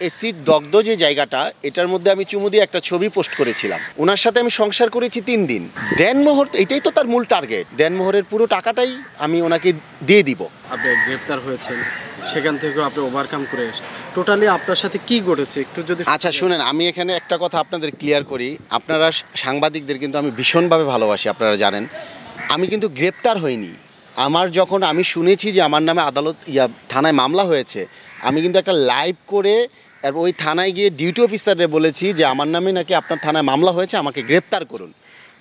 Acid দগ্ধ যে জায়গাটা, এটার মধ্যে আমি চুমু দিয়ে একটা ছবি পোস্ট করেছিলাম। ওনার সাথে আমি সংসার করেছি 3 দিন। দেনমোহর, এটাই তো তার মূল টার্গেট। দেনমোহরের পুরো টাকাটাই আমি ওনাকে দিয়ে দিব। আপনি গ্রেপ্তার হয়েছেন, সেখান থেকে আপনি ওভারকাম করে এসেছেন, টোটালি আপনার সাথে কি ঘটেছে একটু যদি। আচ্ছা শুনেন, আমি এখানে একটা কথা আপনাদের ক্লিয়ার করি। আপনারা সাংবাদিকদের কিন্তু আমি ভীষণভাবে ভালোবাসি, আপনারা জানেন। আমি কিন্তু গ্রেপ্তার হইনি। যখন আমি শুনেছি যে আমার নামে থানায় মামলা হয়েছে, আমি কিন্তু একটা লাইভ করে ওই থানায় গিয়ে ডিউটি অফিসারে বলেছি যে আমার নামে নাকি আপনার থানায় মামলা হয়েছে, আমাকে গ্রেপ্তার করুন।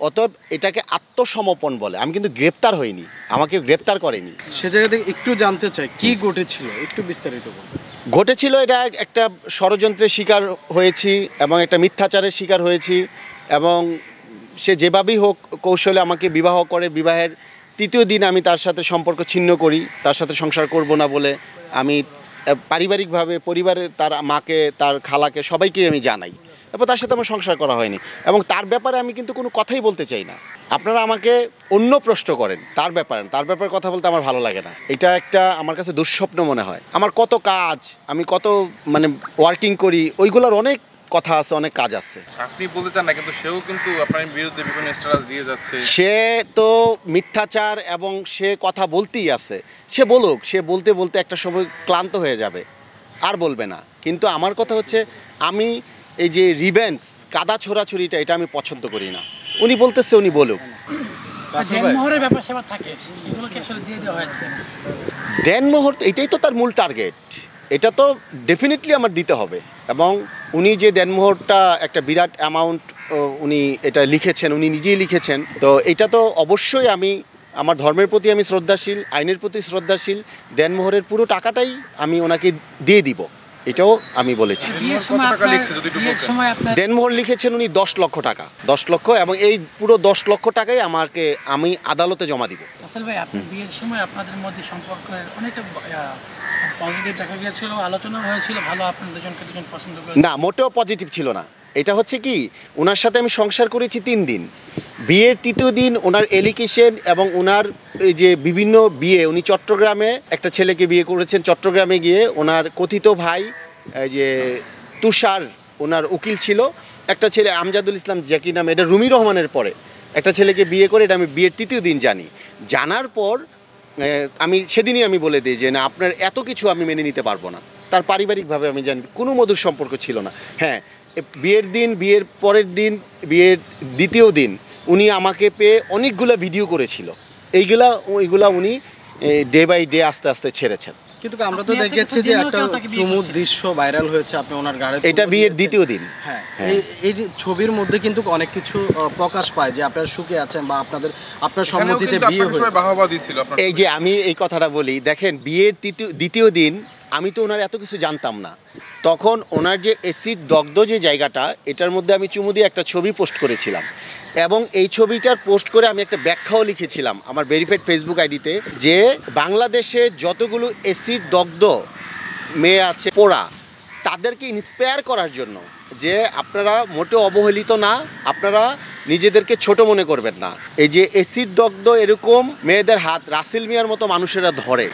অতএব এটাকে আত্মসমর্পণ বলে। আমি কিন্তু গ্রেপ্তার হইনি, আমাকে গ্রেপ্তার করেনি। সে জায়গা থেকে একটু জানতে চাই কি ঘটেছিল, একটু বিস্তারিত বলুন। ঘটেছিল, এটা একটা ষড়যন্ত্রের শিকার হয়েছি এবং একটা মিথ্যাচারের শিকার হয়েছি। এবং সে যেভাবেই হোক কৌশলে আমাকে বিবাহ করে, বিবাহের 3য় দিন আমি তার সাথে সম্পর্ক ছিন্ন করি, তার সাথে সংসার করব না বলে। আমি পারিবারিকভাবে পরিবারের তার মাকে, তার খালাকে, সবাইকে আমি জানাই। এরপর তার সাথে আমার সংসার করা হয়নি এবং তার ব্যাপারে আমি কিন্তু কোনো কথাই বলতে চাই না। আপনারা আমাকে অন্য প্রশ্ন করেন, তার ব্যাপারে কথা বলতে আমার ভালো লাগে না। এটা একটা আমার কাছে দুঃস্বপ্ন মনে হয়। আমার কত কাজ, আমি কত ওয়ার্কিং করি, ওইগুলোর অনেক কথা আছে, অনেক কাজ আছে। আপনি বলতে চান না, কিন্তু সেও কিন্তু আপনার বিরুদ্ধে বিভিন্ন স্ট্যাটাস দিয়ে যাচ্ছে। সে তো মিথ্যাচার এবং সে কথা বলতেই আছে। সে বলুক, সে বলতে বলতে একটা সময় ক্লান্ত হয়ে যাবে, আর বলবে না। কিন্তু আমার কথা হচ্ছে, আমি এই যে রিভেঞ্জ, কাদা ছোড়াছুরিটা, এটা আমি পছন্দ করি না। উনি বলতেছে, উনি বলুক। দেনমোহর, এটাই তো তার মূল টার্গেট। এটা তো ডেফিনেটলি আমার দিতে হবে। এবং উনি যে দেনমোহরটা একটা বিরাট অ্যামাউন্ট উনি এটা লিখেছেন, উনি নিজেই লিখেছেন। তো এটা তো অবশ্যই আমি আমার ধর্মের প্রতি আমি শ্রদ্ধাশীল, আইনের প্রতি শ্রদ্ধাশীল। দেনমোহরের পুরো টাকাটাই আমি ওনাকে দিয়ে দিব, এটাও আমি বলেছি। দেনমোহর লিখেছেন উনি 10 লক্ষ টাকা, 10 লক্ষ, এবং এই পুরো 10 লক্ষ টাকাই আমি আদালতে জমা দিব। আসল ভাই, আপনার বিয়ের সময় আপনাদের মধ্যে সম্পর্কের অনেকটা পজিটিভ দেখা গিয়েছিল, আলোচনা হয়েছিল, ভালো, আপনার দুজন পছন্দ করে। না, মোটেও পজিটিভ ছিল না। এটা হচ্ছে কি, ওনার সাথে আমি সংসার করেছি 3 দিন। বিয়ের 3য় দিন ওনার এলিগেশন এবং ওনার এই যে বিভিন্ন বিয়ে, উনি চট্টগ্রামে একটা ছেলেকে বিয়ে করেছেন। চট্টগ্রামে গিয়ে ওনার কথিত ভাই যে তুষার, ওনার উকিল ছিল। একটা ছেলে আমজাদুল ইসলাম জাকি নামে, এটা রুমি রহমানের পরে একটা ছেলেকে বিয়ে করে। এটা আমি বিয়ের 3য় দিন জানি। জানার পর আমি সেদিনই আমি বলে দিই যে না, আপনার এত কিছু আমি মেনে নিতে পারবো না। তার পারিবারিকভাবে আমি জানি কোনো মধুর সম্পর্ক ছিল না। হ্যাঁ, বিয়ের দিন, বিয়ের পরের দিন, বিয়ের 2য় দিন উনি আমাকে পেয়ে অনেকগুলো ভিডিও করেছিল। ওইগুলা উনি ডে বাই ডে আস্তে আস্তে ছেড়েছেন। কিন্তু আমরা তো দেখেছি যে একটা চুমুর দৃশ্য ভাইরাল হয়েছে আপনি ওনার গাড়ি। এটা বিয়ের 2য় দিন। হ্যাঁ, এই ছবির মধ্যে কিন্তু অনেক কিছু প্রকাশ পায় যে আপনারা সুখে আছেন বা আপনার সম্মতিতে বিয়ে হয়েছে। এই যে আমি এই কথাটা বলি, দেখেন, বিয়ের 2য় দিন আমি তো ওনার এত কিছু জানতাম না। তখন ওনার যে এসিড দগ্ধ যে জায়গাটা, এটার মধ্যে আমি চুমু দিয়ে একটা ছবি পোস্ট করেছিলাম। এবং এই ছবিটার পোস্ট করে আমি একটা ব্যাখ্যাও লিখেছিলাম আমার ভেরিফাইড ফেসবুক আইডিতে, যে বাংলাদেশে যতগুলো এসিড দগ্ধ মেয়ে আছে পোড়া, তাদেরকে ইন্সপায়ার করার জন্য যে আপনারা মোটেও অবহেলিত না, আপনারা নিজেদেরকে ছোট মনে করবেন না। এই যে এসিড দগ্ধ এরকম মেয়েদের হাত রাসেল মিয়ার মতো মানুষেরা ধরে।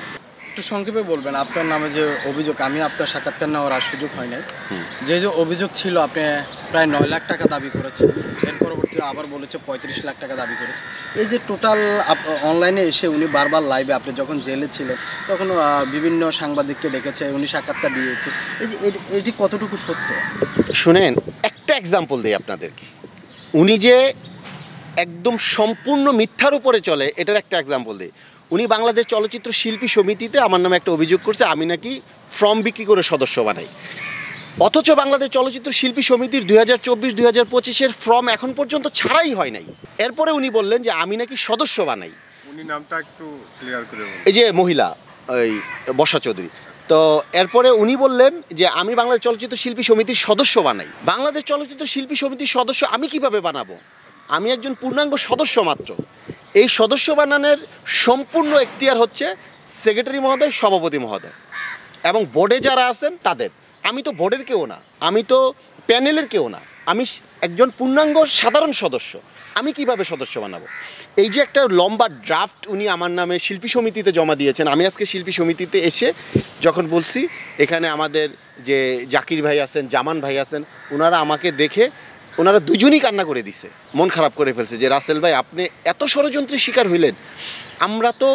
একটু সংক্ষেপে বলবেন আপনার নামে যে অভিযোগ। আমি আপনার সাক্ষাৎকার নেওয়ার আর সুযোগ হয় নাই। যে অভিযোগ ছিল, আপনি প্রায় 9 লাখ টাকা দাবি করেছেন, এর পরবর্তীতে আবার বলেছে 35 লাখ টাকা দাবি করেছে। এই যে টোটাল অনলাইনে এসে উনি বারবার লাইভে, আপনি যখন জেলে ছিলেন তখন বিভিন্ন সাংবাদিককে ডেকেছে, উনি সাক্ষাৎকার দিয়েছে। এই যে এটি কতটুকু সত্য? শুনেন, একটা এক্সাম্পল দিই আপনাদেরকে। উনি যে একদম সম্পূর্ণ মিথ্যার উপরে চলে, এটার একটা এক্সাম্পল দিই। উনি বাংলাদেশ চলচ্চিত্র শিল্পী সমিতিতে আমার নামে একটা অভিযোগ করছে, আমি নাকি ফর্ম বিক্রি করে সদস্য বানাই। অথচ বাংলাদেশ চলচ্চিত্র শিল্পী সমিতির 2024-2025 ফর্ম এখন পর্যন্ত ছাড়াই হয় নাই। এরপরে উনি বললেন যে আমি নাকি সদস্য বানাই। উনি নামটা একটু ক্লিয়ার করে বলুন। এই যে মহিলা, ওই বর্ষা চৌধুরী। তো এরপরে উনি বললেন যে আমি বাংলাদেশ চলচ্চিত্র শিল্পী সমিতির সদস্য বানাই। বাংলাদেশ চলচ্চিত্র শিল্পী সমিতির সদস্য আমি কিভাবে বানাবো? আমি একজন পূর্ণাঙ্গ সদস্য মাত্র। এই সদস্য বানানোর সম্পূর্ণ এখতিয়ার হচ্ছে সেক্রেটারি মহোদয়, সভাপতি মহোদয় এবং বোর্ডে যারা আছেন তাদের। আমি তো বোর্ডের কেউ না, আমি তো প্যানেলের কেউ না, আমি একজন পূর্ণাঙ্গ সাধারণ সদস্য। আমি কিভাবে সদস্য বানাবো? এই যে একটা লম্বা ড্রাফট উনি আমার নামে শিল্পী সমিতিতে জমা দিয়েছেন, আমি আজকে শিল্পী সমিতিতে এসে যখন বলছি, এখানে আমাদের যে জাকির ভাই আছেন, জামান ভাই আছেন, ওনারা আমাকে দেখে ওনারা দুজনই কান্না করে দিছে, মন খারাপ করে ফেলছে যে রাসেল ভাই আপনি এত ষড়যন্ত্রের শিকার হইলেন। আমরা তো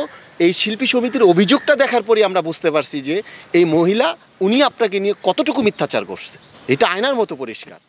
এই শিল্পী সমিতির অভিযোগটা দেখার পরই আমরা বুঝতে পারছি যে এই মহিলা উনি আপনাকে নিয়ে কতটুকু মিথ্যাচার করছে, এটা আয়নার মতো পরিষ্কার।